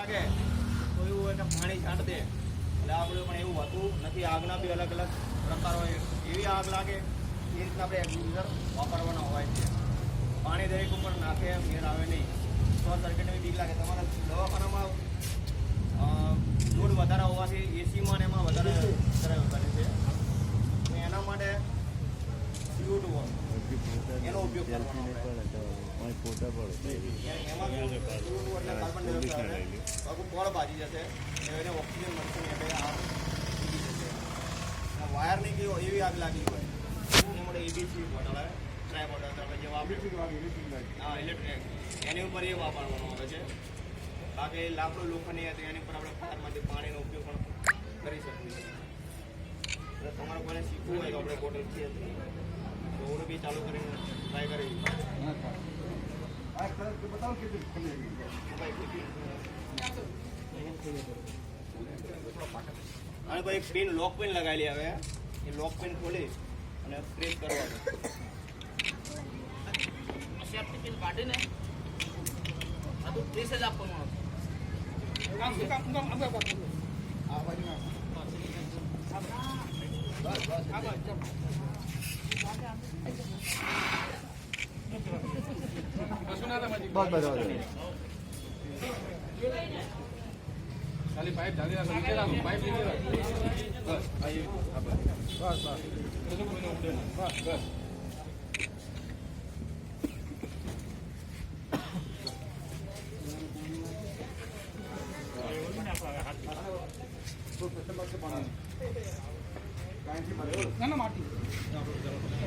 લાગે તો એવું હોય કે પાણી છાંટ દે એટલે આપણે પણ એવું હોતું નથી. આગના બી અલગ અલગ પ્રકાર હોય. એવી આગ લાગે એ રીતના આપણે એક્ઝિસ્ટર વાપરવાના હોય છે. પાણી દરેક ઉપર નાખે મેળ આવે નહીં. શોર્ટ સર્કિટની બીક લાગે. તમારા દવાખાનામાં લોડ વધારે હોવાથી એસીમાં એમાં વધારે બને છે. એના માટે CO2 એનો ઉપયોગ કરવાનો હોય. એમાં CO2 એટલે કાર્બન ડાયોક્સાઇડ ફળ ભાજી જશે એને ઓક્સિજન મળશે ને એટલે આગ ઉડી જશે. વાયરની કેવો એવી આગ લાગી હોય એ માટે એબીસી બોટલ આવે ટ્રાય બોટલ જે હા ઇલેક્ટ્રિક એની ઉપર એ વાપરવાનો આવે છે. બાકી લાકડું લોખંડની હતી એની ઉપર આપણે ફાયરમાંથી પાણીનો ઉપયોગ પણ કરી શકીએ છીએ. એટલે તમારે કોઈને શીખવું હોય તો આપણે બોટલ છે તો ઓનું બી ચાલુ કરીને ટ્રાય કરી અને ભાઈ પિન લોક પિન લગાવેલી હવે એ લોક પિન ખોલી અને પ્રેસ કરવાનું. સેફ્ટી પિન કાઢીને આ તો પ્રેસ જ આપવાનું આવે. ખાલી પાઇપ ઢાલી રાખો, નીચે રાખો, પાઇપ નીચે રાખો. બસ બસ બસ.